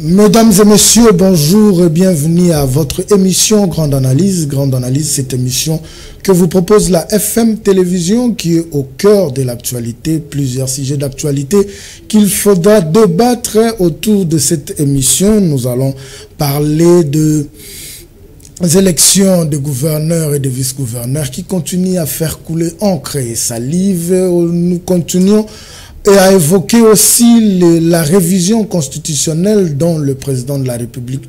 Mesdames et messieurs, bonjour et bienvenue à votre émission Grande Analyse. Grande Analyse, cette émission que vous propose la FM Télévision qui est au cœur de l'actualité. Plusieurs sujets d'actualité qu'il faudra débattre autour de cette émission. Nous allons parler de élections de gouverneurs et de vice-gouverneurs qui continuent à faire couler encre et salive. Nous continuons et à évoquer aussi la révision constitutionnelle dont le président de la République,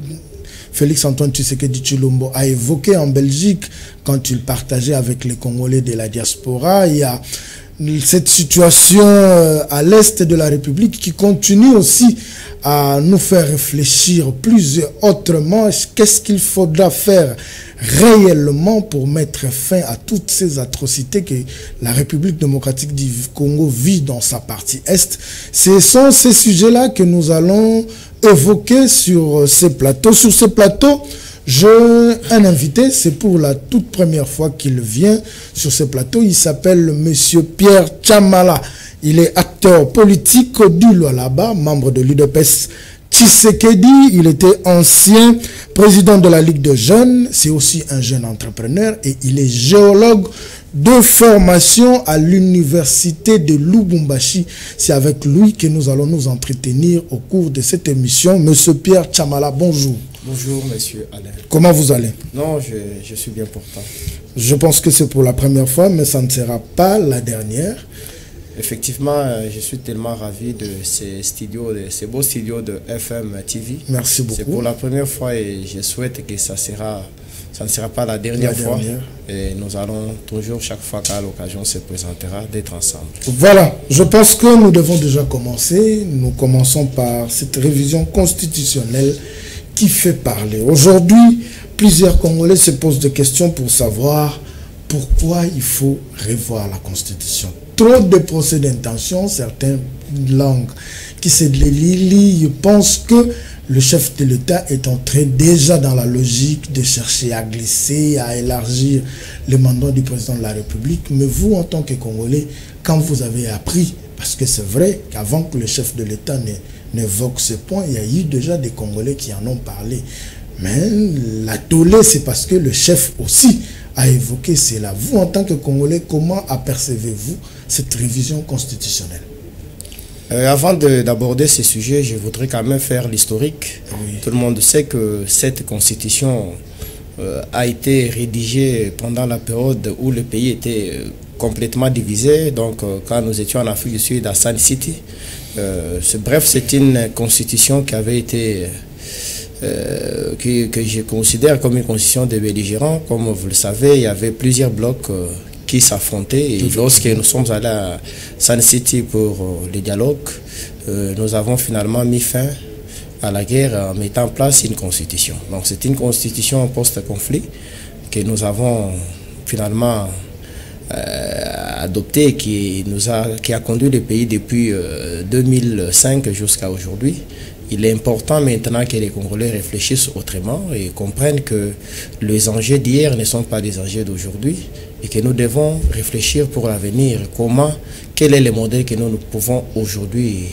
Félix-Antoine Tshisekedi Tshilombo, a évoqué en Belgique quand il partageait avec les Congolais de la diaspora. Il y a cette situation à l'est de la République qui continue aussi à nous faire réfléchir plus autrement. Qu'est-ce qu'il faudra faire réellement pour mettre fin à toutes ces atrocités que la République démocratique du Congo vit dans sa partie est? Ce sont ces sujets-là que nous allons évoquer sur ces plateaux. Sur ces plateaux, j'ai un invité, c'est pour la toute première fois qu'il vient sur ce plateau. Il s'appelle Monsieur Pierre Tchamala. Il est acteur politique du Lualaba, membre de l'UDPS Tshisekedi. Il était ancien président de la Ligue de jeunes. C'est aussi un jeune entrepreneur et il est géologue de formation à l'université de Lubumbashi. C'est avec lui que nous allons nous entretenir au cours de cette émission. Monsieur Pierre Tchamala, bonjour. Bonjour, monsieur Alain. Comment vous allez? Non, je suis bien portant. Je pense que c'est pour la première fois, mais ça ne sera pas la dernière. Effectivement, je suis tellement ravi de ces beaux studios de FM TV. Merci beaucoup. C'est pour la première fois et je souhaite que ça ne sera pas la dernière fois. Et nous allons toujours, chaque fois qu'à l'occasion se présentera, d'être ensemble. Voilà, je pense que nous devons déjà commencer. Nous commençons par cette révision constitutionnelle qui fait parler. Aujourd'hui, plusieurs Congolais se posent des questions pour savoir pourquoi il faut revoir la Constitution. Trop de procès d'intention, certaines langues qui se délient. Je pense que le chef de l'État est entré déjà dans la logique de chercher à glisser, à élargir le mandat du président de la République. Mais vous, en tant que Congolais, quand vous avez appris, parce que c'est vrai qu'avant que le chef de l'État n'évoque ce point, il y a eu déjà des Congolais qui en ont parlé. Mais la tollée, c'est parce que le chef aussi a évoqué cela. Vous, en tant que Congolais, comment apercevez-vous cette révision constitutionnelle? Avant d'aborder ce sujet, je voudrais quand même faire l'historique. Oui. Tout le monde sait que cette constitution a été rédigée pendant la période où le pays était complètement divisé. Donc, quand nous étions en Afrique du Sud, à Sun City, bref, c'est une constitution qui avait été que je considère comme une constitution de belligérants. Comme vous le savez, il y avait plusieurs blocs qui s'affrontaient. Et lorsque nous sommes allés à Sun City pour le dialogue, nous avons finalement mis fin à la guerre en mettant en place une constitution. Donc c'est une constitution post-conflit que nous avons finalement adoptée, qui a conduit le pays depuis 2005 jusqu'à aujourd'hui. Il est important maintenant que les Congolais réfléchissent autrement et comprennent que les enjeux d'hier ne sont pas les enjeux d'aujourd'hui et que nous devons réfléchir pour l'avenir. Quel est le modèle que nous pouvons aujourd'hui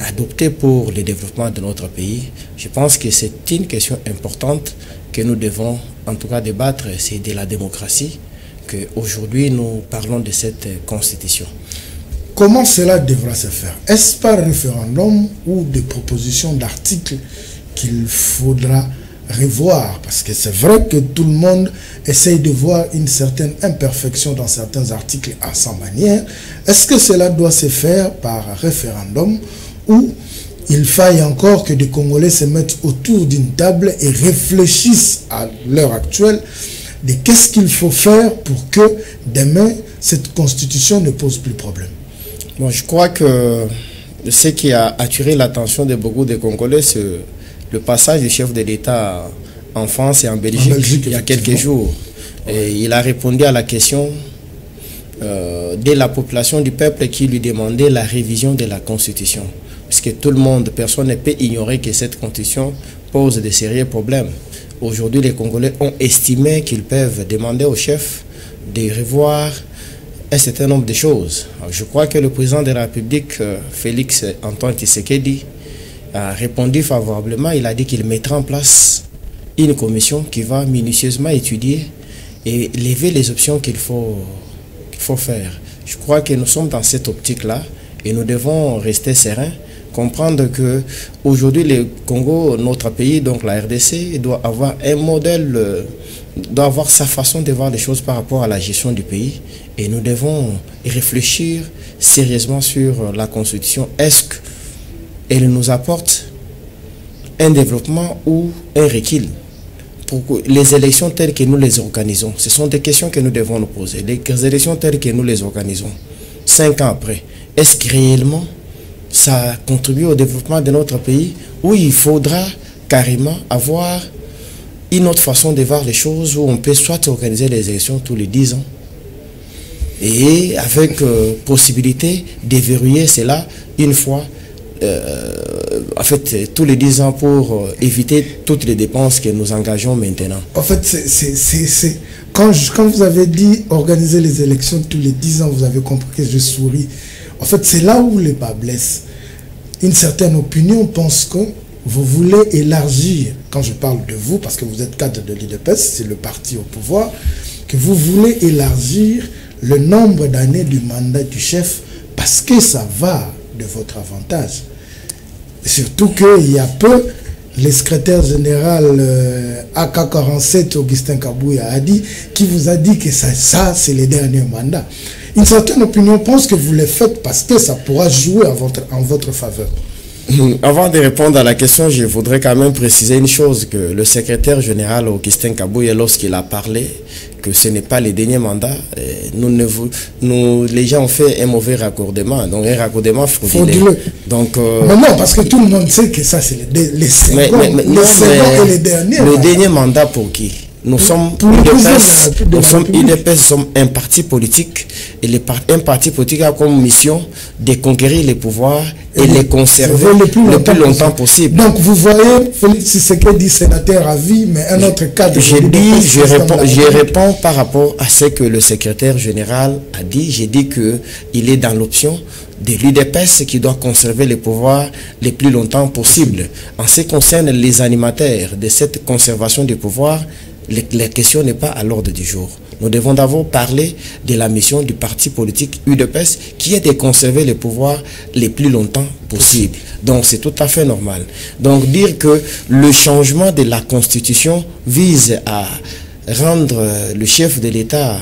adopter pour le développement de notre pays? Je pense que c'est une question importante que nous devons en tout cas débattre, c'est de la démocratie, qu'aujourd'hui nous parlons de cette constitution. Comment cela devra se faire? Est-ce par référendum ou des propositions d'articles qu'il faudra revoir? Parce que c'est vrai que tout le monde essaye de voir une certaine imperfection dans certains articles à sa manière. Est-ce que cela doit se faire par référendum ou il faille encore que des Congolais se mettent autour d'une table et réfléchissent à l'heure actuelle de qu'est-ce qu'il faut faire pour que demain cette constitution ne pose plus problème? Bon, je crois que ce qui a attiré l'attention de beaucoup de Congolais, c'est le passage du chef de l'État en France et en Belgique il y a quelques jours. Et il a répondu à la question de la population, du peuple qui lui demandait la révision de la Constitution. Parce que tout le monde, personne ne peut ignorer que cette Constitution pose de sérieux problèmes. Aujourd'hui, les Congolais ont estimé qu'ils peuvent demander au chef de revoir un certain nombre de choses. Alors, je crois que le président de la République, Félix-Antoine Tshisekedi, a répondu favorablement. Il a dit qu'il mettra en place une commission qui va minutieusement étudier et lever les options qu'il faut faire. Je crois que nous sommes dans cette optique-là et nous devons rester sereins, comprendre que aujourd'hui le Congo, notre pays, donc la RDC, doit avoir un modèle, doit avoir sa façon de voir les choses par rapport à la gestion du pays et nous devons réfléchir sérieusement sur la Constitution. Est-ce qu'elle nous apporte un développement ou un recul pour les élections telles que nous les organisons? Ce sont des questions que nous devons nous poser. Les élections telles que nous les organisons, 5 ans après, est-ce que réellement ça contribue au développement de notre pays, ou il faudra carrément avoir une autre façon de voir les choses, où on peut soit organiser les élections tous les 10 ans et avec possibilité de verrouiller cela une fois en fait tous les 10 ans pour éviter toutes les dépenses que nous engageons maintenant. En fait, quand vous avez dit organiser les élections tous les 10 ans, vous avez compris que je souris. En fait, c'est là où les bas blessent. Une certaine opinion pense que vous voulez élargir, quand je parle de vous, parce que vous êtes cadre de l'UDPS, c'est le parti au pouvoir, que vous voulez élargir le nombre d'années du mandat du chef parce que ça va de votre avantage. Surtout qu'il y a peu, le secrétaire général AK47, Augustin Kabouya, a dit, qui vous a dit que ça c'est les derniers mandats. Une certaine opinion pense que vous le faites parce que ça pourra jouer en votre faveur. Avant de répondre à la question, je voudrais quand même préciser une chose, que le secrétaire général Augustin Kabouya, lorsqu'il a parlé que ce n'est pas les derniers mandats, les gens ont fait un mauvais raccordement, donc un raccordement frauduleux. Donc, mais non, parce que tout le monde sait que ça c'est les seconds, et les derniers. Le dernier mandat pour qui? Nous sommes UDPS, sommes un parti politique et un parti politique a comme mission de conquérir les pouvoirs et les conserver le plus longtemps possible. Donc vous voyez, Félix Tshisekedi sénateur à vie, mais un autre cadre. Je réponds par rapport à ce que le secrétaire général a dit. J'ai dit qu'il est dans l'option de l'UDPS qui doit conserver les pouvoirs le plus longtemps possible. En ce qui concerne les animateurs de cette conservation du pouvoir, la question n'est pas à l'ordre du jour. Nous devons d'abord parler de la mission du parti politique UDPS qui est de conserver le pouvoir le plus longtemps possible. Donc c'est tout à fait normal. Donc dire que le changement de la Constitution vise à rendre le chef de l'État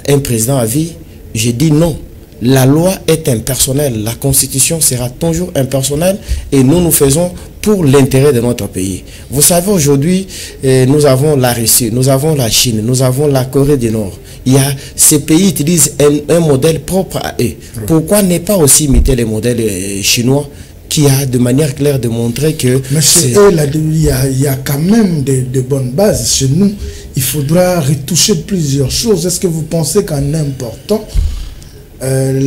un président à vie, j'ai dit non. La loi est impersonnelle, la Constitution sera toujours impersonnelle et nous faisons pour l'intérêt de notre pays. Vous savez, aujourd'hui, nous avons la Russie, nous avons la Chine, nous avons la Corée du Nord. Ces pays utilisent un modèle propre à eux. Pourquoi ne pas aussi imiter les modèles chinois qui a de manière claire de montrer que... Mais chez eux, il y a quand même de bonnes bases. Chez nous, il faudra retoucher plusieurs choses. Est-ce que vous pensez qu'en important,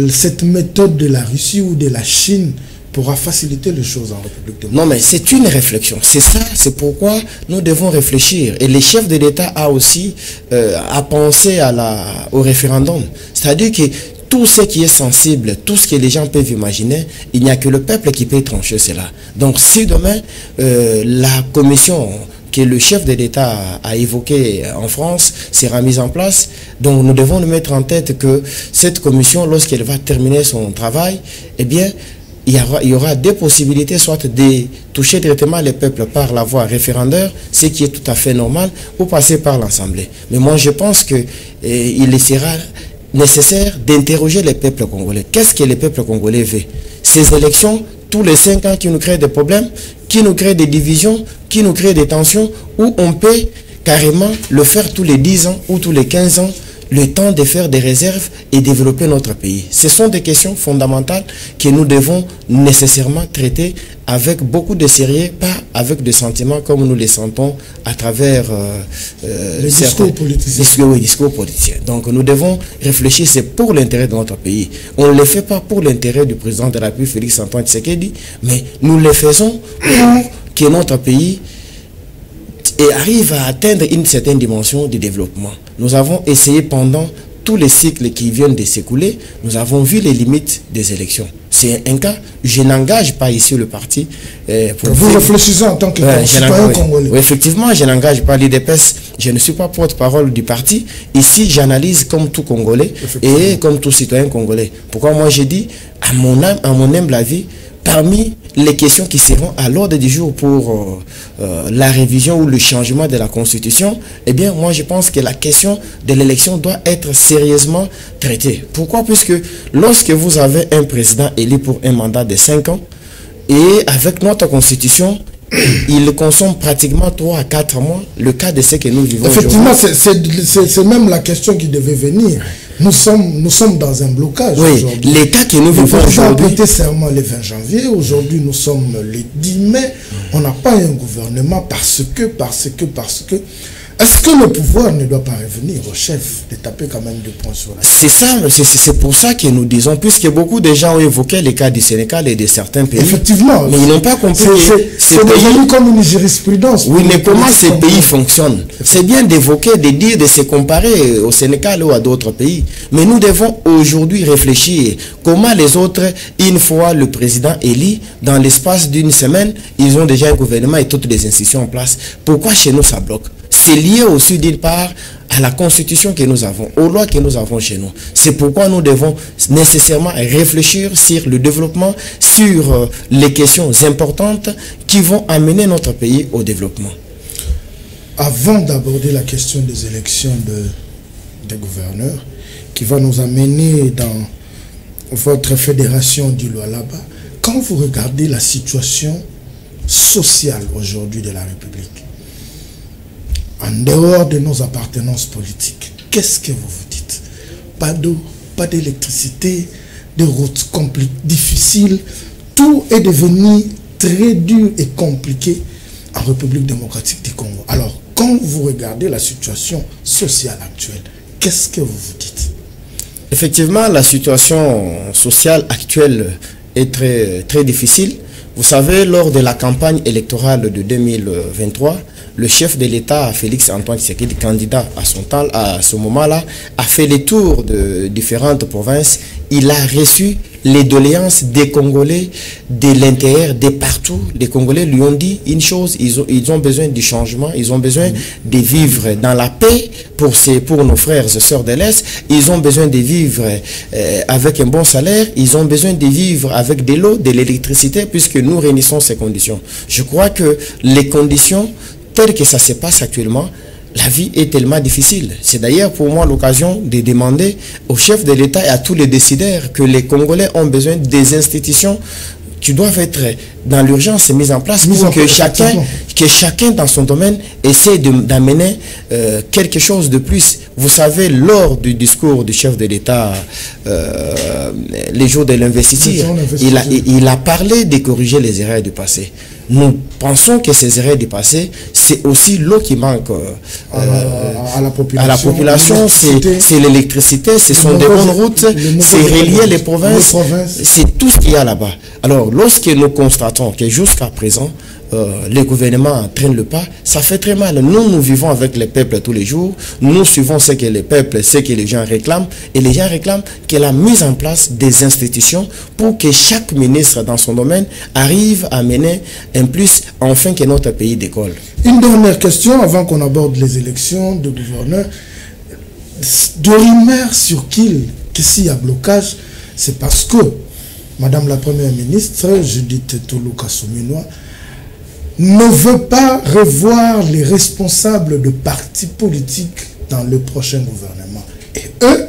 cette méthode de la Russie ou de la Chine pourra faciliter les choses en République démocratique? Non, mais c'est une réflexion. C'est ça, c'est pourquoi nous devons réfléchir. Et le chef de l'État a aussi à penser au référendum. C'est-à-dire que tout ce qui est sensible, tout ce que les gens peuvent imaginer, il n'y a que le peuple qui peut trancher cela. Donc si demain, la commission que le chef de l'État a évoqué en France sera mise en place. Donc nous devons nous mettre en tête que cette commission, lorsqu'elle va terminer son travail, eh bien, il y aura des possibilités, soit de toucher directement les peuples par la voie référendaire, ce qui est tout à fait normal, ou passer par l'Assemblée. Mais moi je pense qu'il sera nécessaire d'interroger les peuples congolais. Qu'est-ce que les peuples congolais veulent? Ces élections, tous les 5 ans, qui nous créent des problèmes, qui nous créent des divisions, qui nous créent des tensions, où on peut carrément le faire tous les 10 ans ou tous les 15 ans, le temps de faire des réserves et développer notre pays. Ce sont des questions fondamentales que nous devons nécessairement traiter avec beaucoup de sérieux, pas avec des sentiments comme nous les sentons à travers les discours politiciens. Donc nous devons réfléchir, c'est pour l'intérêt de notre pays. On ne le fait pas pour l'intérêt du président de la République, Félix Antoine Tshisekedi, mais nous le faisons pour que notre pays arrive à atteindre une certaine dimension de développement. Nous avons essayé pendant tous les cycles qui viennent de s'écouler, nous avons vu les limites des élections. c'est un cas. Je n'engage pas ici le parti. Vous réfléchissez en tant que citoyen congolais. Oui, effectivement, je n'engage pas l'IDPS. Je ne suis pas porte-parole du parti. Ici, j'analyse comme tout Congolais et comme tout citoyen congolais. Pourquoi moi j'ai dit, à mon humble avis, parmi les questions qui seront à l'ordre du jour pour la révision ou le changement de la Constitution, eh bien, moi, je pense que la question de l'élection doit être sérieusement traitée. Pourquoi? Puisque lorsque vous avez un président élu pour un mandat de 5 ans, et avec notre Constitution, il consomme pratiquement 3 à 4 mois, le cas de ce que nous vivons aujourd'hui. Effectivement, c'est même la question qui devait venir. Nous sommes dans un blocage. Oui, les cas que nous vivons aujourd'hui. Le président a prêté serment le 20 janvier. Aujourd'hui, nous sommes le 10 mai. On n'a pas un gouvernement parce que. Est-ce que le pouvoir ne doit pas revenir au chef de taper quand même 2 points sur la table? C'est ça, c'est pour ça que nous disons, puisque beaucoup de gens ont évoqué les cas du Sénégal et de certains pays. Effectivement. Mais ils n'ont pas compris c'est devenu comme une jurisprudence. Oui, mais comment ces pays fonctionnent? C'est bien d'évoquer, de dire, de se comparer au Sénégal ou à d'autres pays. Mais nous devons aujourd'hui réfléchir comment les autres, une fois le président élu, dans l'espace d'une semaine, ils ont déjà un gouvernement et toutes les institutions en place. Pourquoi chez nous ça bloque? C'est lié aussi d'une part à la constitution que nous avons, aux lois que nous avons chez nous. C'est pourquoi nous devons nécessairement réfléchir sur le développement, sur les questions importantes qui vont amener notre pays au développement. Avant d'aborder la question des élections des gouverneurs, qui va nous amener dans votre fédération du Lualaba, quand vous regardez la situation sociale aujourd'hui de la République, en dehors de nos appartenances politiques, qu'est-ce que vous vous dites? Pas d'eau, pas d'électricité, des routes difficiles, tout est devenu très dur et compliqué en République démocratique du Congo. Alors, quand vous regardez la situation sociale actuelle, qu'est-ce que vous vous dites? Effectivement, la situation sociale actuelle est très, très difficile. Vous savez, lors de la campagne électorale de 2023, le chef de l'État, Félix Antoine Tshisekedi, candidat à son temps, à ce moment-là, a fait le tour de différentes provinces. Il a reçu les doléances des Congolais de l'intérieur, de partout. Les Congolais lui ont dit une chose, ils ont besoin du changement, ils ont besoin de vivre dans la paix pour nos frères et sœurs de l'Est. Ils ont besoin de vivre avec un bon salaire, ils ont besoin de vivre avec de l'eau, de l'électricité, puisque nous réunissons ces conditions. Je crois que les conditions telles que ça se passe actuellement, la vie est tellement difficile. C'est d'ailleurs pour moi l'occasion de demander au chef de l'État et à tous les décideurs que les Congolais ont besoin des institutions qui doivent être dans l'urgence mises en place pour que chacun dans son domaine essaie d'amener quelque chose de plus. Vous savez, lors du discours du chef de l'État, les jours de l'investiture, il a parlé de corriger les erreurs du passé. Nous pensons que ces erreurs du passé, c'est aussi l'eau qui manque à la population, c'est l'électricité, ce sont des bonnes routes, c'est relier les provinces, c'est tout ce qu'il y a là-bas. Alors, lorsque nous constatons que jusqu'à présent, les gouvernements traînent le pas, ça fait très mal. Nous vivons avec les peuples tous les jours, nous suivons ce que les peuples, ce que les gens réclament, et les gens réclament que la mise en place des institutions pour que chaque ministre dans son domaine arrive à mener un plus enfin que notre pays décolle. Une dernière question avant qu'on aborde les élections de gouverneurs. De rumeurs sur que s'il y a blocage, c'est parce que Madame la Première ministre, Judith Tuluka Souminois, ne veut pas revoir les responsables de partis politiques dans le prochain gouvernement. Et eux,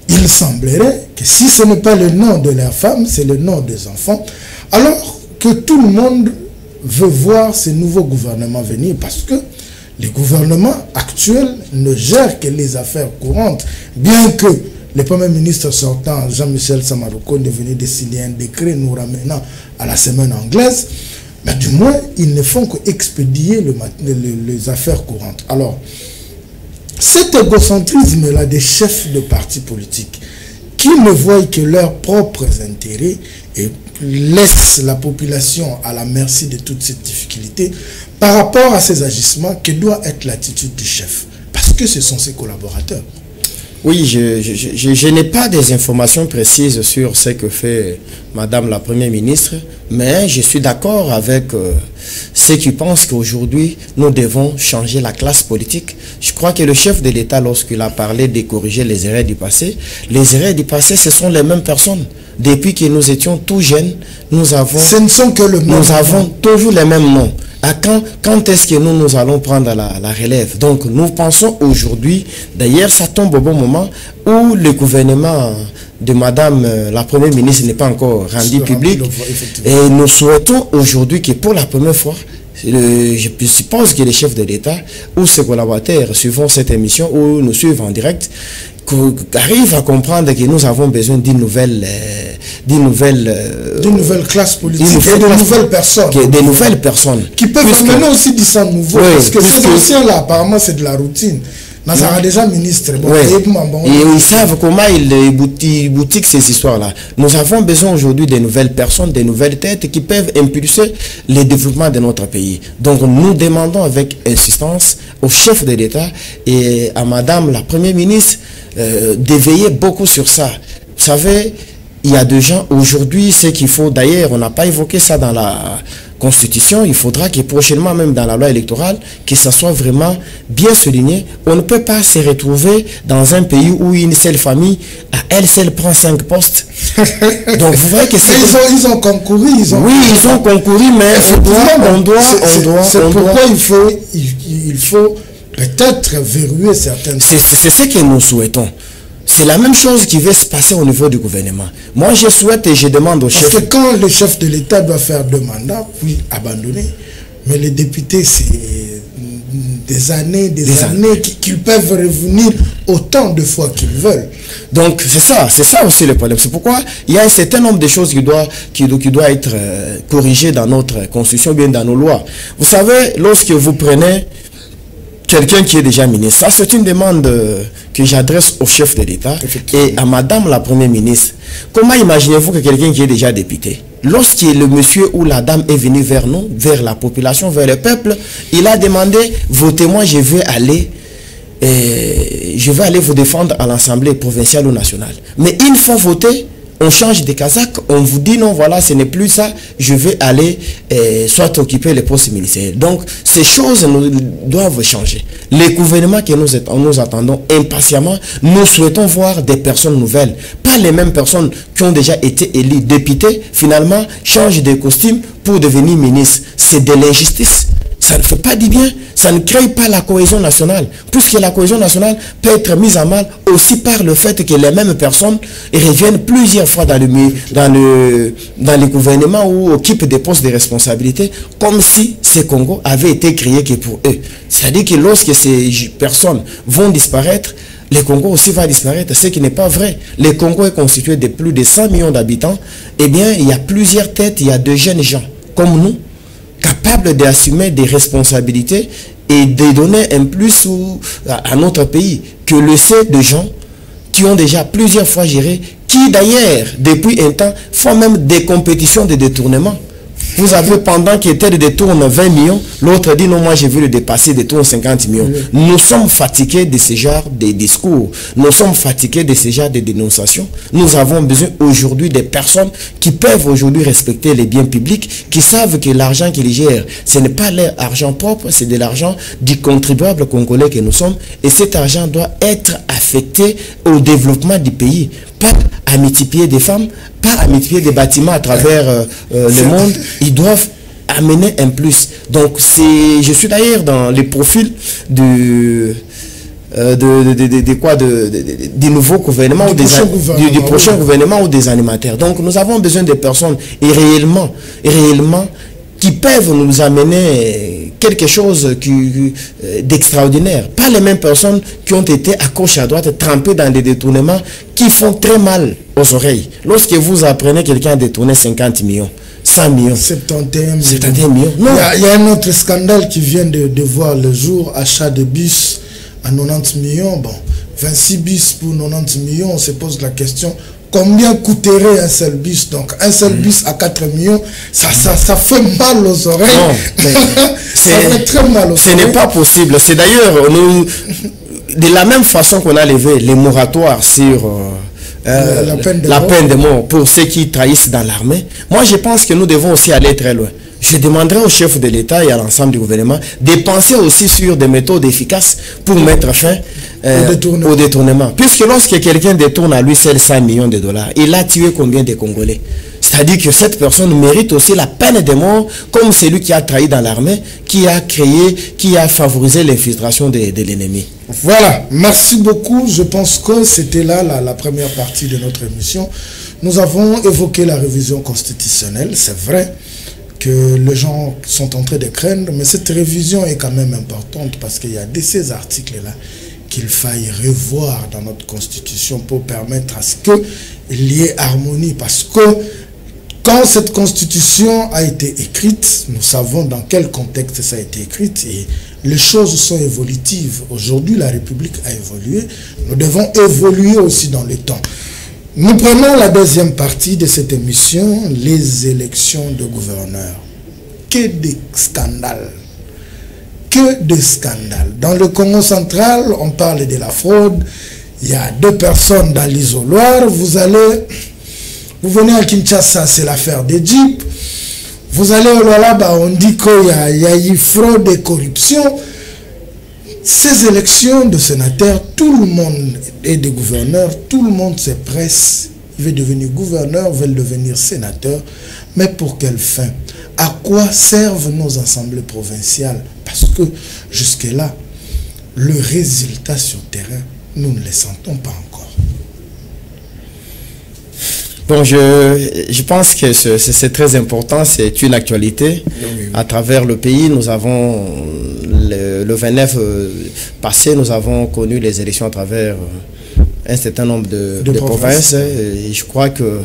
il semblerait que si ce n'est pas le nom de leur femme, c'est le nom des enfants, alors que tout le monde veut voir ce nouveau gouvernement venir, parce que les gouvernements actuels ne gèrent que les affaires courantes, bien que le Premier ministre sortant, Jean-Michel Samaruko, est venu de signer un décret nous ramenant à la semaine anglaise, mais du moins, ils ne font qu'expédier les affaires courantes. Alors, cet égocentrisme-là des chefs de partis politiques, qui ne voient que leurs propres intérêts et laissent la population à la merci de toutes ces difficultés, par rapport à ces agissements, que doit être l'attitude du chef? Parce que ce sont ses collaborateurs. Oui, je n'ai pas des informations précises sur ce que fait Madame la Première ministre, mais je suis d'accord avec ceux qui pensent qu'aujourd'hui, nous devons changer la classe politique. Je crois que le chef de l'État, lorsqu'il a parlé de corriger les erreurs du passé, ce sont les mêmes personnes. Depuis que nous étions tout jeunes, nous avons... Ce ne sont que le même. Nous avons toujours les mêmes noms. À quand est-ce que nous allons prendre la relève? Donc nous pensons aujourd'hui, d'ailleurs ça tombe au bon moment où le gouvernement de Madame la Première ministre n'est pas encore rendu public. Et nous souhaitons aujourd'hui que pour la première fois, je suppose que les chefs de l'État ou ses collaborateurs suivant cette émission ou nous suivent en direct, arrivent à comprendre que nous avons besoin d'une nouvelle classe politique, de nouvelles personnes. Des nouvelles personnes. Qui peuvent amener aussi du sang nouveau. Oui, parce que ces anciens-là, apparemment, c'est de la routine. Nous avons déjà ministre. Bon, et ils savent comment ils boutiquent ces histoires-là. Nous avons besoin aujourd'hui de nouvelles personnes, de nouvelles têtes qui peuvent impulser le développement de notre pays. Donc nous demandons avec insistance au chef de l'État et à Madame la Première ministre de veiller beaucoup sur ça. Vous savez, il y a des gens aujourd'hui, ce qu'il faut, d'ailleurs, on n'a pas évoqué ça dans la Constitution, il faudra que prochainement, même dans la loi électorale, que ça soit vraiment bien souligné. On ne peut pas se retrouver dans un pays où une seule famille, à elle seule, prend 5 postes. Donc vous voyez que c'est... Ils ont concouru. Ils ont concouru, mais on doit... C'est pourquoi il faut peut-être verrouiller certaines choses. C'est ce que nous souhaitons. C'est la même chose qui va se passer au niveau du gouvernement. Moi, je souhaite et je demande au chef... Parce que quand le chef de l'État doit faire 2 mandats, puis abandonner, mais les députés, c'est des années qu'ils peuvent revenir autant de fois qu'ils veulent. Donc, c'est ça aussi le problème. C'est pourquoi il y a un certain nombre de choses qui doit être corrigées dans notre constitution, bien dans nos lois. Vous savez, lorsque vous prenez quelqu'un qui est déjà ministre, ça c'est une demande que j'adresse au chef de l'État et à Madame la Première ministre. Comment imaginez-vous que quelqu'un qui est déjà député, lorsque le monsieur ou la dame est venu vers nous, vers la population, vers le peuple, il a demandé, votez-moi, je vais aller vous défendre à l'Assemblée provinciale ou nationale. Mais une fois voté, on change de casaque, on vous dit non, voilà, ce n'est plus ça, je vais aller soit occuper les postes ministériels. Donc, ces choses doivent changer. Les gouvernements que nous attendons impatiemment, nous souhaitons voir des personnes nouvelles. Pas les mêmes personnes qui ont déjà été élues députés, finalement, changent de costume pour devenir ministres. C'est de l'injustice. Ça ne fait pas du bien, ça ne crée pas la cohésion nationale, puisque la cohésion nationale peut être mise à mal aussi par le fait que les mêmes personnes reviennent plusieurs fois dans le gouvernement ou occupent des postes de responsabilité, comme si ce Congo avait été créé que pour eux. C'est-à-dire que lorsque ces personnes vont disparaître, le Congo aussi va disparaître, ce qui n'est pas vrai. Le Congo est constitué de plus de 100 millions d'habitants. Eh bien, il y a plusieurs têtes, il y a de jeunes gens comme nous, capables d'assumer des responsabilités et de donner un plus à notre pays que le set de gens qui ont déjà plusieurs fois géré, qui d'ailleurs, depuis un temps, font même des compétitions de détournement. Vous avez, pendant qu'il était de détourne 20 millions, l'autre dit non, moi j'ai vu le dépasser, détourne 50 millions. Nous sommes fatigués de ce genre de discours. Nous sommes fatigués de ce genre de dénonciations. Nous avons besoin aujourd'hui des personnes qui peuvent aujourd'hui respecter les biens publics, qui savent que l'argent qu'ils gèrent, ce n'est pas leur argent propre, c'est de l'argent du contribuable congolais que nous sommes. Et cet argent doit être affecté au développement du pays. Pas à multiplier des femmes, pas à multiplier des bâtiments à travers le monde. Ils doivent amener un plus. Donc, je suis d'ailleurs dans les profils du nouveau gouvernement, du prochain gouvernement ou des animateurs. Donc, nous avons besoin de personnes et réellement qui peuvent nous amener quelque chose d'extraordinaire. Pas les mêmes personnes qui ont été à gauche, à droite, trempées dans des détournements qui font très mal aux oreilles. Lorsque vous apprenez quelqu'un à détourner 50 millions, 100 millions, 71 millions. Non. Il y a un autre scandale qui vient de voir le jour, achat de bus à 90 millions. Bon, 26 bus pour 90 millions, on se pose la question, combien coûterait un seul bus? Donc un seul bus à 4 millions, ça fait mal aux oreilles. Non, ça fait très mal aux oreilles. Ce n'est pas possible. C'est d'ailleurs, de la même façon qu'on a levé les moratoires sur la peine de mort pour ceux qui trahissent dans l'armée, moi je pense que nous devons aussi aller très loin. Je demanderai au chef de l'État et à l'ensemble du gouvernement de penser aussi sur des méthodes efficaces pour mettre fin au détournement. Puisque lorsque quelqu'un détourne à lui seul 100 millions de dollars, il a tué combien de Congolais? C'est-à-dire que cette personne mérite aussi la peine de mort, comme celui qui a trahi dans l'armée, qui a créé, qui a favorisé l'infiltration de l'ennemi. Voilà, merci beaucoup. Je pense que c'était là la première partie de notre émission. Nous avons évoqué la révision constitutionnelle, c'est vrai que les gens sont en train de craindre, mais cette révision est quand même importante parce qu'il y a de ces articles-là qu'il faille revoir dans notre constitution pour permettre à ce qu'il y ait harmonie. Parce que quand cette constitution a été écrite, nous savons dans quel contexte ça a été écrit et les choses sont évolutives. Aujourd'hui, la République a évolué. Nous devons évoluer aussi dans le temps. Nous prenons la deuxième partie de cette émission, les élections de gouverneurs. Que de scandales. Que de scandales. Dans le Congo central, on parle de la fraude. Il y a 2 personnes dans l'isoloir. Vous venez à Kinshasa, c'est l'affaire des jeeps. Vous allez au Lualaba, on dit qu'il y a eu fraude et corruption. Ces élections de sénateurs, tout le monde et de gouverneurs, tout le monde se presse. Il veut devenir gouverneur, veut devenir sénateur. Mais pour quelle fin? À quoi servent nos assemblées provinciales? Parce que jusque-là, le résultat sur terrain, nous ne les sentons pas encore. Bon, je pense que c'est très important, c'est une actualité. Oui. À travers le pays, nous avons, le 29 passé, nous avons connu les élections à travers un certain nombre de provinces. Et je crois que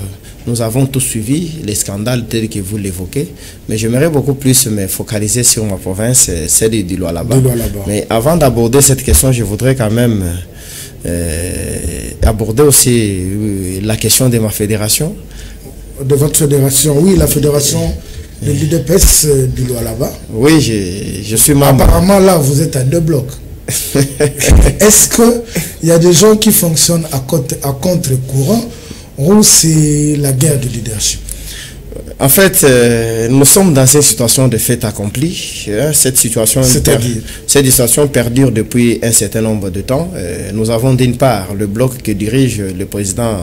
nous avons tous suivi les scandales tels que vous l'évoquez. Mais j'aimerais beaucoup plus me focaliser sur ma province, celle du Lualaba. Mais avant d'aborder cette question, je voudrais quand même aborder aussi la question de ma fédération. De votre fédération, oui, la fédération de l'UDPS du Lualaba. Oui, je suis membre. Apparemment, là, vous êtes à 2 blocs. Est-ce qu'il y a des gens qui fonctionnent à contre-courant ou c'est la guerre de leadership? En fait, nous sommes dans une situation de fait accompli. Cette situation perdure depuis un certain nombre de temps. Nous avons d'une part le bloc que dirige le président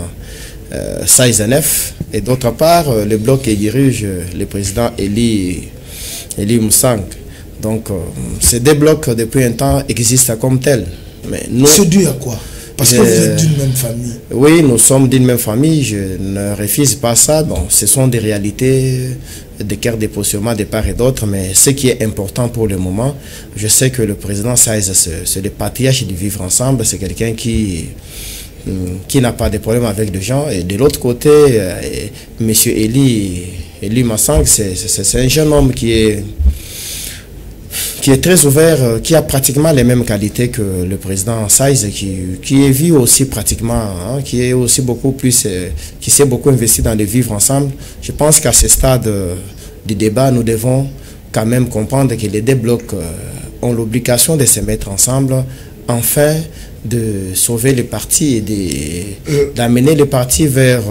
Saïzenef et d'autre part le bloc que dirige le président Eli Moussang. Donc, ces 2 blocs depuis un temps existent comme tels. C'est dû à quoi? Parce que vous êtes d'une même famille. Oui, nous sommes d'une même famille. Je ne refuse pas ça. Bon, ce sont des réalités, des guerres de positionnement de part et d'autre. Mais ce qui est important pour le moment, je sais que le président Saïz, c'est le patriarche du vivre ensemble. C'est quelqu'un qui n'a pas de problème avec les gens. Et de l'autre côté, M. Eli Massang, c'est un jeune homme qui est très ouvert, qui a pratiquement les mêmes qualités que le président Saïz, qui est vu aussi pratiquement, qui est aussi beaucoup plus, qui s'est beaucoup investi dans le vivre ensemble. Je pense qu'à ce stade du débat, nous devons quand même comprendre que les 2 blocs ont l'obligation de se mettre ensemble afin de sauver le parti et d'amener le parti vers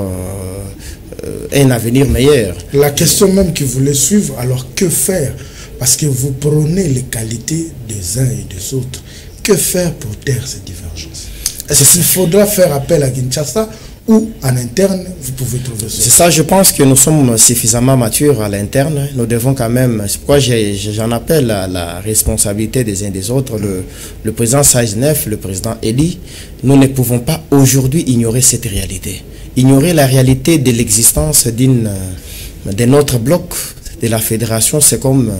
un avenir meilleur. La question même qui voulait suivre, alors que faire? Parce que vous prônez les qualités des uns et des autres. Que faire pour taire ces divergences? Est-ce qu'il faudra faire appel à Kinshasa ou en interne, vous pouvez trouver ça? C'est ça, je pense que nous sommes suffisamment matures à l'interne. Nous devons quand même, c'est pourquoi j'en appelle à la responsabilité des uns et des autres, le président Saïzenef, le président Eli. Nous ne pouvons pas aujourd'hui ignorer cette réalité. Ignorer la réalité de l'existence de notre bloc, de la fédération, c'est comme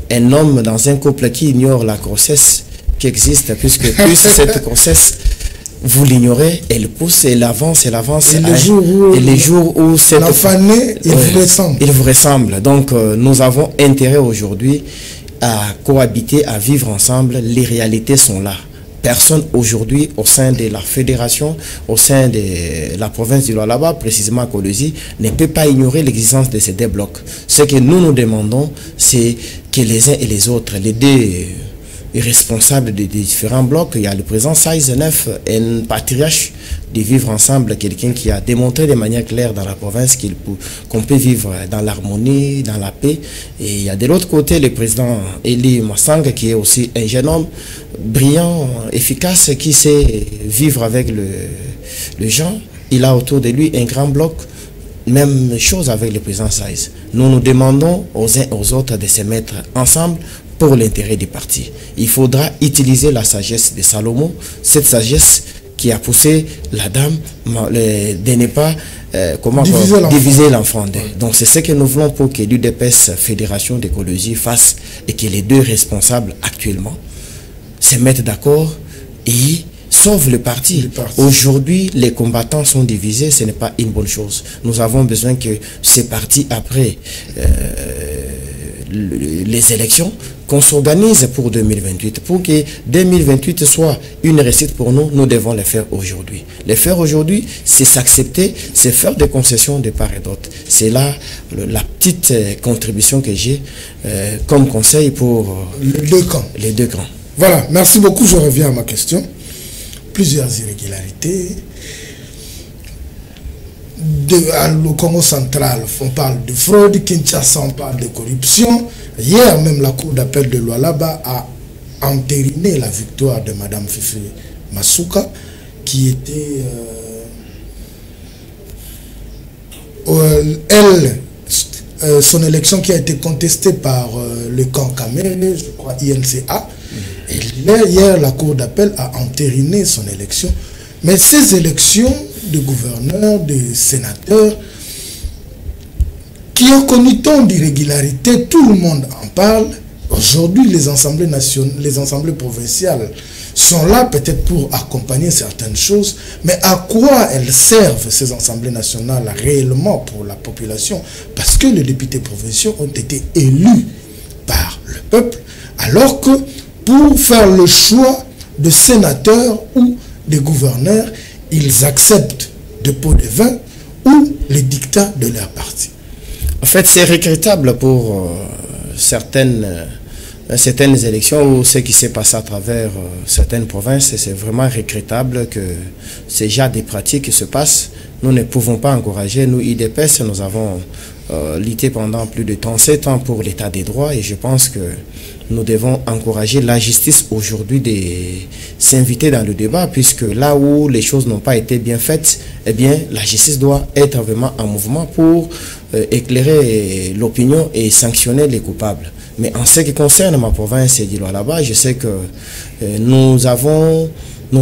un homme dans un couple qui ignore la grossesse qui existe, puisque plus cette grossesse, vous l'ignorez, elle pousse, elle avance, elle avance. Et les jours où l'enfant naît, il vous ressemble. Il vous ressemble. Donc, nous avons intérêt aujourd'hui à cohabiter, à vivre ensemble. Les réalités sont là. Personne aujourd'hui au sein de la fédération, au sein de la province du Lualaba, précisément à Kolwezi, ne peut pas ignorer l'existence de ces 2 blocs. Ce que nous demandons, c'est que les uns et les autres, les 2 responsables des différents blocs. Il y a le président Saïs Neuf, un patriarche de vivre ensemble, quelqu'un qui a démontré de manière claire dans la province qu'on peut vivre dans l'harmonie, dans la paix. Et il y a de l'autre côté le président Eli Massang, qui est aussi un jeune homme brillant, efficace, qui sait vivre avec les gens. Il a autour de lui un grand bloc. Même chose avec le président Saïs. Nous nous demandons aux uns aux autres de se mettre ensemble pour l'intérêt du parti. Il faudra utiliser la sagesse de Salomon, cette sagesse qui a poussé la dame de ne pas diviser l'enfant. Donc c'est ce que nous voulons pour que l'UDPS, Fédération d'écologie, fasse et que les deux responsables actuellement se mettent d'accord et sauve le parti. Aujourd'hui, les combattants sont divisés, ce n'est pas une bonne chose. Nous avons besoin que ces partis, après les élections, qu'on s'organise pour 2028. Pour que 2028 soit une réussite pour nous, nous devons le faire aujourd'hui. Le faire aujourd'hui, c'est s'accepter, c'est faire des concessions de part et d'autre. C'est là la petite contribution que j'ai comme conseil pour les deux camps. Voilà, merci beaucoup. Je reviens à ma question. Plusieurs irrégularités. Au Congo central, on parle de fraude, Kinshasa, on parle de corruption. Hier, même la Cour d'appel de Lualaba a entériné la victoire de Mme Fifi Masuka, qui était, son élection qui a été contestée par le camp Kamere, je crois INCA. Et hier, la Cour d'appel a entériné son élection. Mais ces élections de gouverneurs, de sénateurs, qui ont connu tant d'irrégularités, tout le monde en parle. Aujourd'hui, les assemblées nationales, les assemblées provinciales sont là peut-être pour accompagner certaines choses, mais à quoi elles servent, ces assemblées nationales, réellement pour la population? Parce que les députés provinciaux ont été élus par le peuple, alors que pour faire le choix de sénateurs ou de gouverneurs, ils acceptent de pots de vin ou les dictats de leur parti. En fait, c'est regrettable pour certaines élections ou ce qui s'est passé à travers certaines provinces. C'est vraiment regrettable que ces genres de pratiques se passent. Nous ne pouvons pas encourager. Nous, IDPS, nous avons lutté pendant plus de 7 ans pour l'état des droits et je pense que nous devons encourager la justice aujourd'hui de s'inviter dans le débat, puisque là où les choses n'ont pas été bien faites, eh bien, la justice doit être vraiment en mouvement pour éclairer l'opinion et sanctionner les coupables. Mais en ce qui concerne ma province et du Lualaba, je sais que nous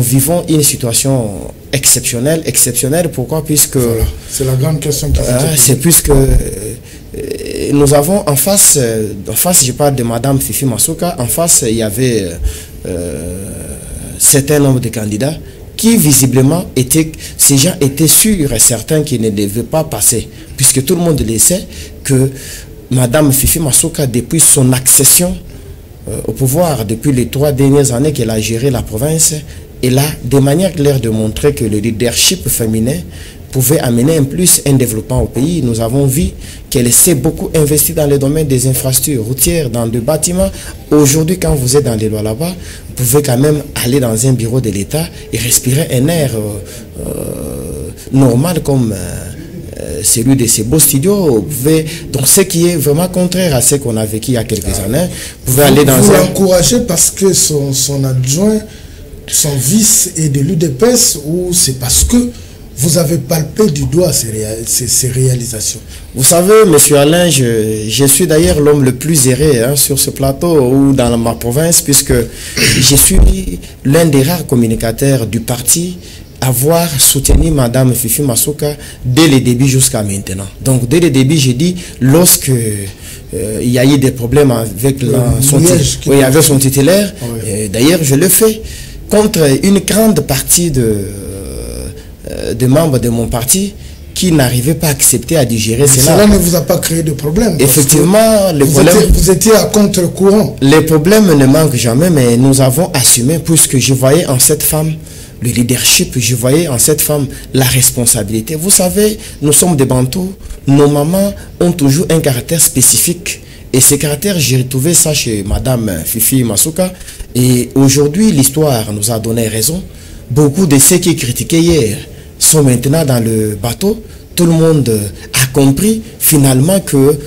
vivons une situation exceptionnelle. Pourquoi? Puisque... Voilà. C'est la grande question qui c'est puisque nous avons en face, je parle de Mme Fifi Masuka, en face, il y avait certain nombre de candidats qui visiblement ces gens étaient sûrs et certains qu'ils ne devaient pas passer. Puisque tout le monde le sait que Mme Fifi Masuka, depuis son accession au pouvoir, depuis les 3 dernières années qu'elle a géré la province, elle a de manière claire de montrer que le leadership féminin pouvait amener un développement au pays. Nous avons vu qu'elle s'est beaucoup investie dans le domaine des infrastructures routières, dans des bâtiments. Aujourd'hui, quand vous êtes dans les lois là-bas, vous pouvez quand même aller dans un bureau de l'État et respirer un air normal comme celui de ces beaux studios. Vous pouvez, donc ce qui est vraiment contraire à ce qu'on a vécu il y a quelques années, vous pouvez aller dans un... Vous l'encouragez parce que son adjoint, son vice est de l'UDPS, ou c'est parce que vous avez palpé du doigt ces réalisations? Vous savez, M. Alain, je suis d'ailleurs l'homme le plus erré sur ce plateau ou dans ma province, puisque je suis l'un des rares communicateurs du parti à avoir soutenu Mme Fifi Masuka dès le début jusqu'à maintenant. Donc, dès le début, j'ai dit, lorsque il y a eu des problèmes avec son titulaire, d'ailleurs, je le fais contre une grande partie de membres de mon parti qui n'arrivaient pas à accepter, à digérer cela. Cela ne vous a pas créé de problème? Effectivement, vous étiez à contre-courant. Les problèmes ne manquent jamais, mais nous avons assumé, puisque je voyais en cette femme le leadership, je voyais en cette femme la responsabilité. Vous savez, nous sommes des Bantous, nos mamans ont toujours un caractère spécifique. Et ces caractères, j'ai retrouvé ça chez Madame Fifi Masuka. Et aujourd'hui, l'histoire nous a donné raison. Beaucoup de ceux qui critiquaient hier sont maintenant dans le bateau. Tout le monde a compris finalement que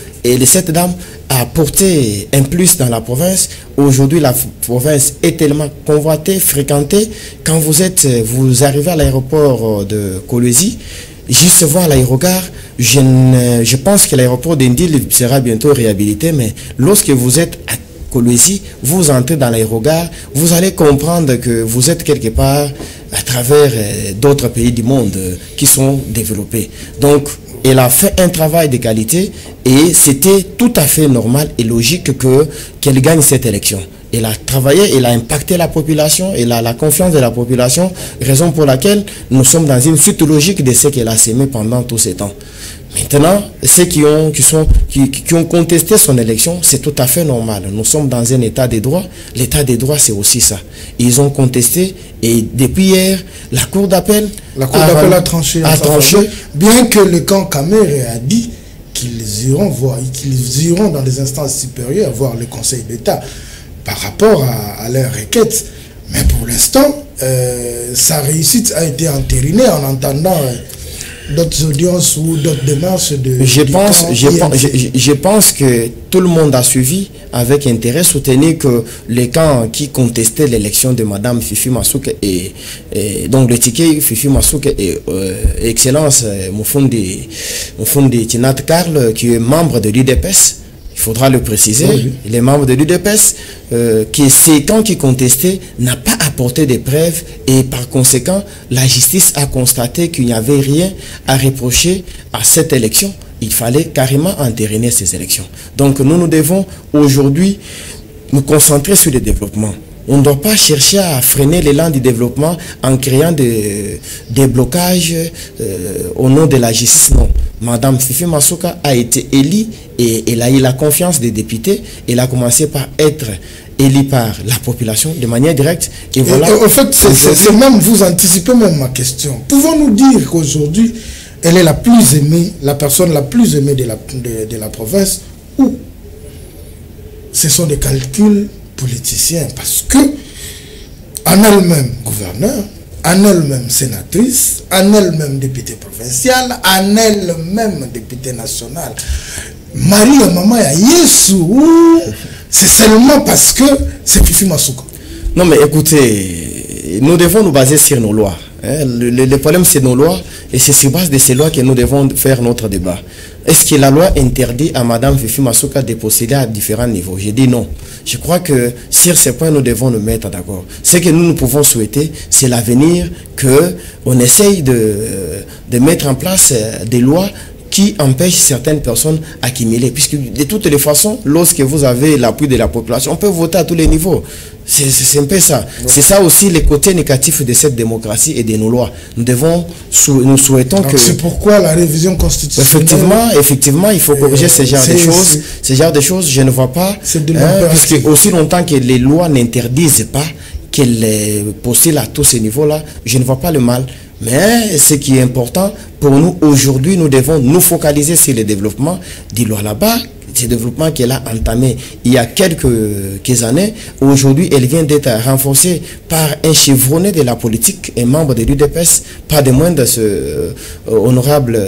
cette dame a apporté un plus dans la province. Aujourd'hui, la province est tellement convoitée, fréquentée. Quand vous arrivez à l'aéroport de Kolwezi, juste voir l'aérogare, je pense que l'aéroport d'Indil sera bientôt réhabilité, mais lorsque vous êtes à Kolwezi, vous entrez dans l'aérogare, vous allez comprendre que vous êtes quelque part à travers d'autres pays du monde qui sont développés. Donc, elle a fait un travail de qualité et c'était tout à fait normal et logique qu'elle gagne cette élection. Elle a travaillé, elle a impacté la population, elle a la confiance de la population, raison pour laquelle nous sommes dans une suite logique de ce qu'elle a sémé pendant tous ces temps. Maintenant, ceux qui ont contesté son élection, c'est tout à fait normal. Nous sommes dans un état de droit. L'état de droit, c'est aussi ça. Ils ont contesté et depuis hier, la Cour d'appel a tranché. Bien que le camp Kamere a dit qu'ils iront dans les instances supérieures voir le Conseil d'État par rapport à leur requête. Mais pour l'instant, sa réussite a été entérinée en entendant d'autres audiences ou d'autres démarches de... Je pense que tout le monde a suivi avec intérêt, soutenu que les camps qui contestaient l'élection de Madame Fifi Masuka et donc le ticket Fifi Masuka et Excellence Mufundi Tinat Karl, qui est membre de l'UDPS, il faudra le préciser, oui. Les membres de l'UDPS, que ces camps qui contestaient n'a pas apporté de preuves et par conséquent, la justice a constaté qu'il n'y avait rien à reprocher à cette élection. Il fallait carrément entériner ces élections. Donc nous devons aujourd'hui nous concentrer sur le développement. On ne doit pas chercher à freiner l'élan du développement en créant des blocages au nom de la justice. Non. Madame Fifi Masuka a été élue et elle a eu la confiance des députés. Elle a commencé par être élue par la population de manière directe. Et voilà. En fait, c'est même, vous anticipez même ma question. Pouvons-nous dire qu'aujourd'hui, elle est la plus aimée, la personne la plus aimée de la province, ou ce sont des calculs politiciens, parce que en elle-même gouverneur, en elle-même sénatrice, en elle-même députée provinciale, en elle-même députée nationale, Marie et maman ya Yesu, c'est seulement parce que c'est Fifi Masuka. Non mais écoutez, nous devons nous baser sur nos lois. Le problème c'est nos lois et c'est sur base de ces lois que nous devons faire notre débat. Est-ce que la loi interdit à Madame Fifi Masuka de posséder à différents niveaux? Je dis non. Je crois que sur ces points, nous devons nous mettre d'accord. Ce que nous pouvons souhaiter, c'est l'avenir qu'on essaye de mettre en place des lois qui empêchent certaines personnes d'accumuler. Puisque de toutes les façons, lorsque vous avez l'appui de la population, on peut voter à tous les niveaux. C'est un peu ça. Ouais. C'est ça aussi les côtés négatifs de cette démocratie et de nos lois. Nous souhaitons que... C'est pourquoi la révision constitutionnelle... Effectivement, il faut corriger ce genre de choses. Ce genre de choses, je ne vois pas. Puisque aussi longtemps que les lois n'interdisent pas qu'elles postulent à tous ces niveaux-là, je ne vois pas le mal. Mais ce qui est important pour nous aujourd'hui, nous devons nous focaliser sur le développement du Lualaba, ce développement qu'elle a entamé il y a quelques années. Aujourd'hui, elle vient d'être renforcée par un chevronné de la politique, un membre de l'UDPS, pas de moins de ce honorable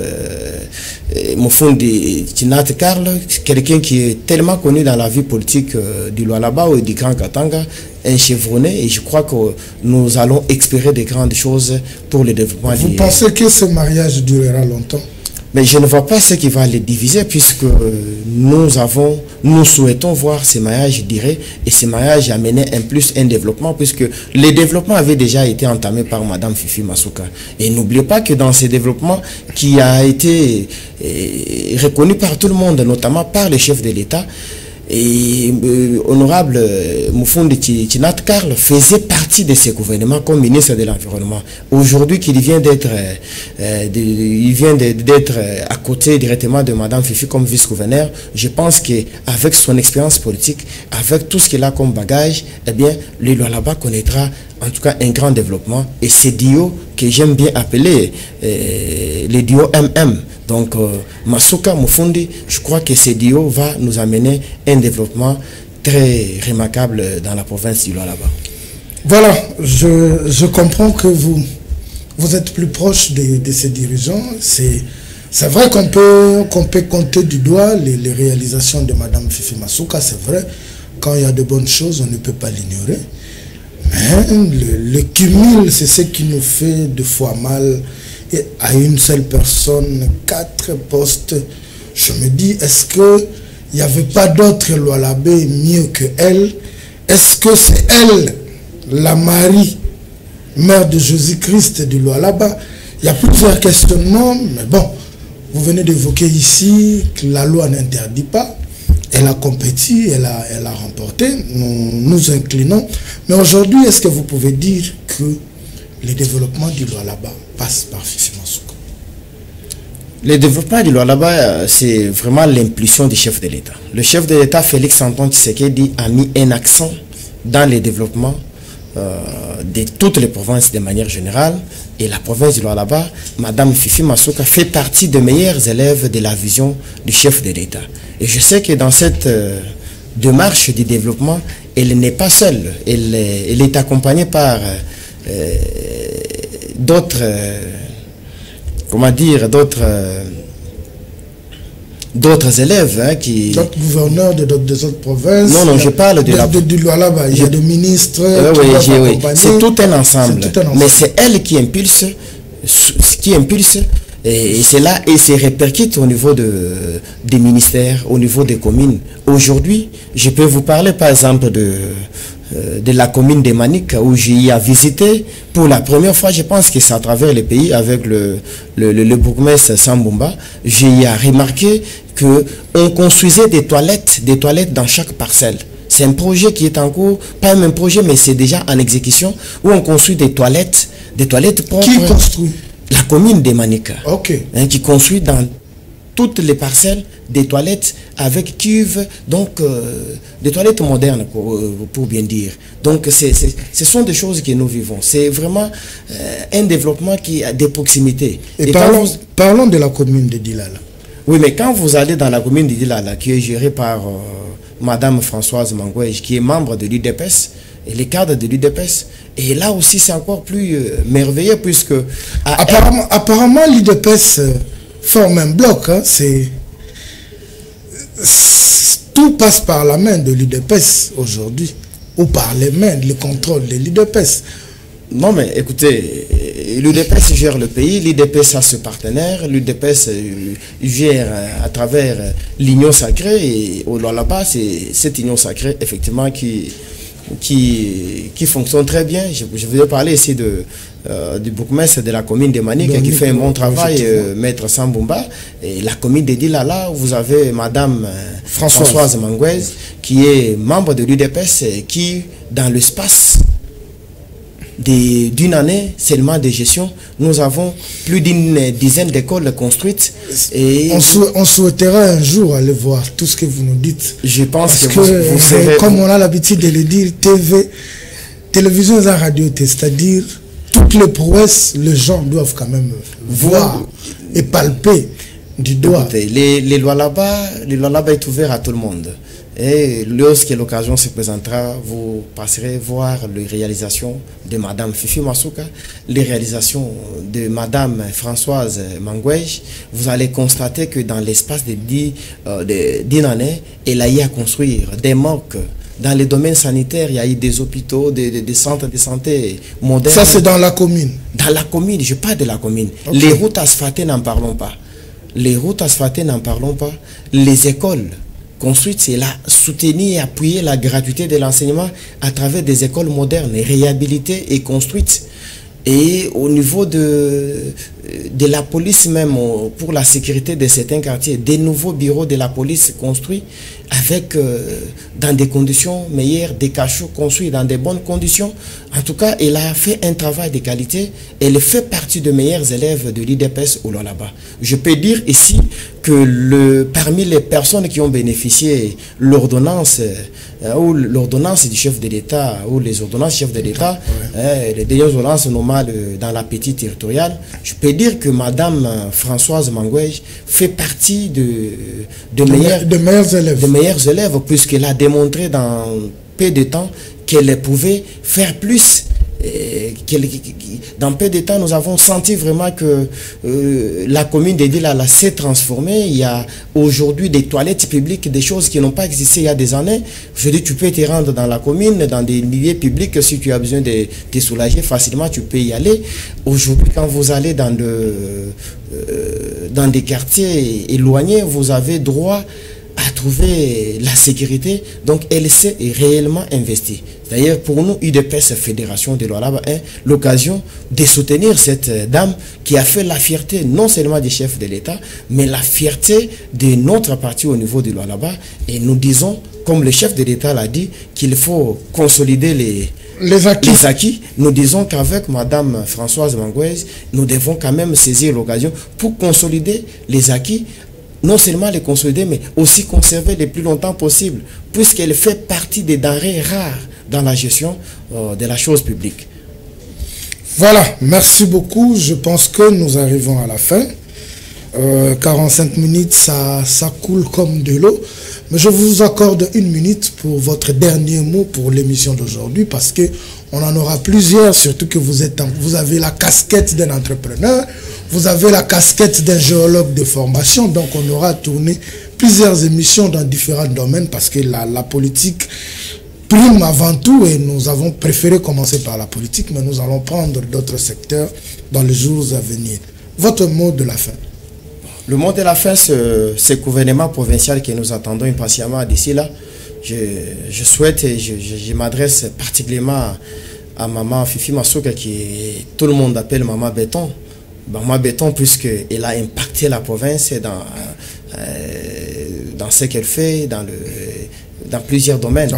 Mufundi Tinat Karl, quelqu'un qui est tellement connu dans la vie politique du Lualaba ou du Grand Katanga, un chevronné, et je crois que nous allons espérer de grandes choses pour le développement. Vous pensez que ce mariage durera longtemps? Mais je ne vois pas ce qui va les diviser, puisque nous souhaitons voir ces mariages durer et ces mariages amener un développement, puisque le développement avait déjà été entamé par Madame Fifi Masuka. Et n'oubliez pas que dans ce développement qui a été reconnu par tout le monde, notamment par les chefs de l'État, et honorable Mufundi Tinat Karl faisait partie de ce gouvernement comme ministre de l'Environnement. Aujourd'hui qu'il vient d'être à côté directement de Madame Fifi comme vice-gouverneur, je pense qu'avec son expérience politique, avec tout ce qu'il a comme bagage, eh bien, le Lualaba connaîtra en tout cas un grand développement. Et ces duos que j'aime bien appeler les duos MM. Donc Masuka, Mufundi, je crois que ces duos va nous amener un développement très remarquable dans la province du Lualaba. Voilà, je comprends que vous êtes plus proche de ces dirigeants. C'est vrai qu'on peut compter du doigt les réalisations de Mme Fifi Masuka, c'est vrai. Quand il y a de bonnes choses, on ne peut pas l'ignorer. Mais le cumul, c'est ce qui nous fait deux fois mal. Et à une seule personne, 4 postes. Je me dis, est-ce qu'il n'y avait pas d'autres Lualabé mieux que elle? Est-ce que c'est elle, la Marie, mère de Jésus-Christ du Lualaba? Il y a plusieurs questionnements, mais bon, vous venez d'évoquer ici que la loi n'interdit pas. Elle a compétit, elle a remporté, nous nous inclinons. Mais aujourd'hui, est-ce que vous pouvez dire que le développement du Lualaba passe par Fifi Masuka? Le développement du Lualaba, c'est vraiment l'impulsion du chef de l'État. Le chef de l'État, Félix-Antoine Tshisekedi, a mis un accent dans le développement de toutes les provinces de manière générale. Et la province du Lualaba, Mme Fifi Masuka fait partie des meilleurs élèves de la vision du chef de l'État. Et je sais que dans cette démarche du développement, elle n'est pas seule. Elle est accompagnée par d'autres, comment dire, d'autres élèves qui... D'autres gouverneurs des autres provinces. Non, je parle du Lualaba. Il y a des ministres oui. C'est tout un ensemble. Mais c'est elle qui impulse, et c'est là, et c'est répercute au niveau des ministères, au niveau des communes. Aujourd'hui, je peux vous parler par exemple de la commune de Manik, où j'y ai visité pour la première fois. Je pense que c'est à travers le pays avec le bourgmestre Sambumba. J'ai remarqué qu'on construisait des toilettes dans chaque parcelle. C'est un projet qui est en cours, pas un projet, mais c'est déjà en exécution, où on construit des toilettes propres. Qui construit? La commune de Manika. Ok. Qui construit dans toutes les parcelles des toilettes avec cuve, donc des toilettes modernes pour bien dire. Donc ce sont des choses que nous vivons. C'est vraiment un développement qui a des proximités. Et parlons de la commune de Dilala. Oui, mais quand vous allez dans la commune de Dilala, qui est gérée par Madame Françoise Mangouej, qui est membre de l'UDPS, et les cadres de l'UDPS, et là aussi c'est encore plus merveilleux puisque... Apparemment l'UDPS forme un bloc, hein, tout passe par la main de l'UDPS aujourd'hui, ou par les mains, le contrôle de l'UDPS. Non mais écoutez, l'UDPS gère le pays, l'UDPS a ce partenaire, l'UDPS gère à travers l'Union sacrée, et au là-bas c'est cette Union sacrée effectivement qui fonctionne très bien. Je voulais parler ici du bourgmestre de la commune de Manik qui fait un bon travail, Maître Sambumba. Et la commune de Dilala, vous avez Madame Françoise Mangouez qui est membre de l'UDPS, qui dans l'espace d'une année seulement de gestion, nous avons plus d'une dizaine d'écoles construites. Et on souhaitera un jour aller voir tout ce que vous nous dites. Je pense que vous serez... Comme on a l'habitude de le dire, télévision et radio, c'est-à-dire toutes les prouesses, les gens doivent quand même voir et palper du doigt. Écoutez, les Lualaba est ouvert à tout le monde. Et lorsque l'occasion se présentera, vous passerez voir les réalisations de Madame Fifi Masuka, les réalisations de Madame Françoise Mangouej. Vous allez constater que dans l'espace d'une année, elle a eu à construire des MOC. Dans les domaines sanitaires, il y a eu des hôpitaux, des centres de santé modernes. Ça, c'est dans la commune? Dans la commune, je parle de la commune. Okay. Les routes asphaltées, n'en parlons pas. Les routes asphaltées, n'en parlons pas. Les écoles construite, c'est là soutenir et appuyer la gratuité de l'enseignement à travers des écoles modernes, réhabilitées et construites. Et au niveau de la police même pour la sécurité de certains quartiers, des nouveaux bureaux de la police construits avec dans des conditions meilleures, des cachots construits dans des bonnes conditions. En tout cas, elle a fait un travail de qualité. Elle fait partie des meilleurs élèves de l'IDPS au Lualaba. Je peux dire ici que parmi les personnes qui ont bénéficié l'ordonnance ou l'ordonnance du chef de l'État ou les ordonnances du chef de l'État, les dernières ordonnances normales dans la petite territoriale, je peux dire que Madame Françoise Mangouej fait partie de meilleurs élèves, puisqu'elle a démontré dans peu de temps qu'elle pouvait faire plus. Dans peu de temps, nous avons senti vraiment que la commune de Dila s'est transformée. Il y a aujourd'hui des toilettes publiques, des choses qui n'ont pas existé il y a des années. Je dis, tu peux te rendre dans la commune, dans des milieux publics, si tu as besoin de te soulager facilement, tu peux y aller. Aujourd'hui, quand vous allez dans des quartiers éloignés, vous avez droit à trouver la sécurité. Donc elle s'est réellement investie. D'ailleurs, pour nous, UDPS Fédération de Lualaba, l'occasion de soutenir cette dame qui a fait la fierté non seulement des chefs de l'État, mais la fierté de notre parti au niveau de Lualaba. Et nous disons, comme le chef de l'État l'a dit, qu'il faut consolider les acquis. Nous disons qu'avec Madame Françoise Mangouej, nous devons quand même saisir l'occasion pour consolider les acquis. Non seulement les consolider, mais aussi conserver le plus longtemps possible, puisqu'elle fait partie des denrées rares dans la gestion de la chose publique. Voilà, merci beaucoup. Je pense que nous arrivons à la fin. 45 minutes, ça coule comme de l'eau. Mais je vous accorde 1 minute pour votre dernier mot pour l'émission d'aujourd'hui, parce que on en aura plusieurs, surtout que vous avez la casquette d'un entrepreneur, vous avez la casquette d'un géologue de formation, donc on aura tourné plusieurs émissions dans différents domaines, parce que la politique prime avant tout, et nous avons préféré commencer par la politique, mais nous allons prendre d'autres secteurs dans les jours à venir. Votre mot de la fin. Le mot de la fin, ce gouvernement provincial que nous attendons impatiemment d'ici là. Je souhaite et je m'adresse particulièrement à Maman Fifi Masuka, qui tout le monde appelle Maman Béton. Maman Béton, puisqu'elle a impacté la province dans ce qu'elle fait, dans plusieurs domaines.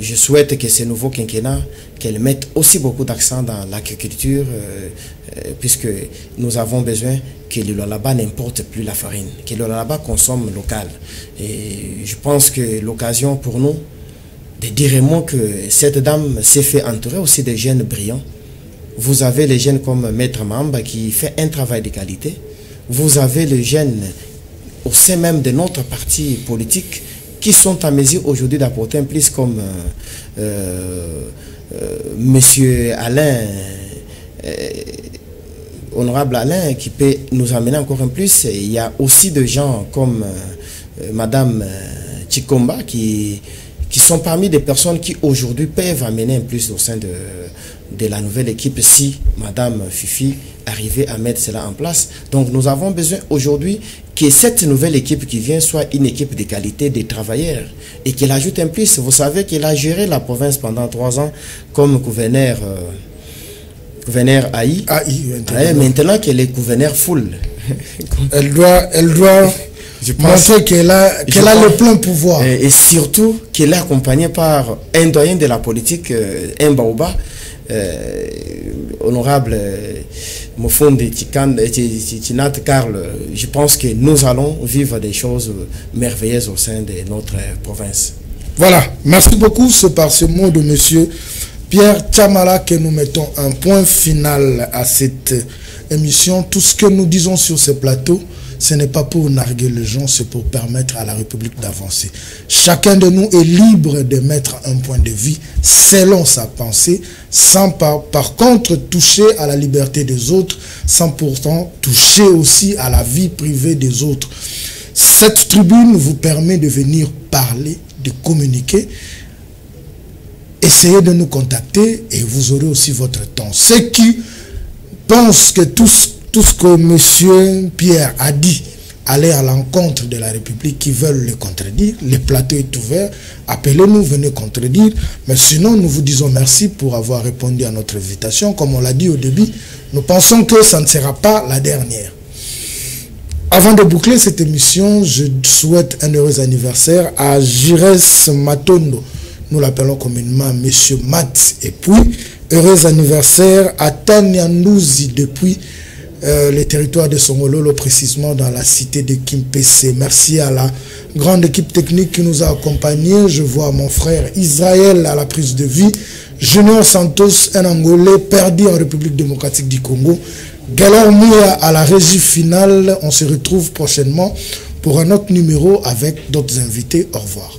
Je souhaite que ce nouveau quinquennat, qu'elle mette aussi beaucoup d'accent dans l'agriculture, puisque nous avons besoin que le Lualaba n'importe plus la farine, que le Lualaba consomme local. Et je pense que l'occasion pour nous de dire un mot que cette dame s'est fait entourer aussi de jeunes brillants. Vous avez les jeunes comme Maître Mamba qui fait un travail de qualité. Vous avez les jeunes au sein même de notre parti politique qui sont à mesure aujourd'hui d'apporter un plus, comme Monsieur Alain, Honorable Alain, qui peut nous amener encore un plus. Et il y a aussi des gens comme Madame Chikomba qui sont parmi des personnes qui aujourd'hui peuvent amener un plus au sein de la nouvelle équipe si Madame Fifi arrivait à mettre cela en place. Donc nous avons besoin aujourd'hui que cette nouvelle équipe qui vient soit une équipe de qualité, des travailleurs, et qu'elle ajoute un plus. Vous savez qu'elle a géré la province pendant 3 ans comme gouverneur AI. Maintenant qu'elle est gouverneur full. Elle doit montrer qu'elle a le plein pouvoir. Et surtout qu'elle est accompagnée par un doyen de la politique, un Baoba, honorable Mofonde Tinat Karl. Je pense que nous allons vivre des choses merveilleuses au sein de notre province. Voilà, merci beaucoup. C'est par ce mot de monsieur Pierre Tchamala que nous mettons un point final à cette émission. Tout ce que nous disons sur ce plateau, ce n'est pas pour narguer les gens, c'est pour permettre à la République d'avancer. Chacun de nous est libre de mettre un point de vue selon sa pensée, sans par contre toucher à la liberté des autres, sans pourtant toucher aussi à la vie privée des autres. Cette tribune vous permet de venir parler, de communiquer. Essayez de nous contacter et vous aurez aussi votre temps. Ceux qui pensent que tout ce que M. Pierre a dit aller à l'encontre de la République qui veulent le contredire. Le plateau est ouvert. Appelez-nous, venez contredire. Mais sinon, nous vous disons merci pour avoir répondu à notre invitation. Comme on l'a dit au début, nous pensons que ça ne sera pas la dernière. Avant de boucler cette émission, je souhaite un heureux anniversaire à Jires Matondo. Nous l'appelons communément Monsieur Mat. Et puis, heureux anniversaire à Tania Ndouzi depuis les territoires de Songololo, précisément dans la cité de Kimpese. Merci à la grande équipe technique qui nous a accompagnés. Je vois mon frère Israël à la prise de vie. Junior Santos, un Angolais perdu en République démocratique du Congo. Galor Mouya à la régie finale. On se retrouve prochainement pour un autre numéro avec d'autres invités. Au revoir.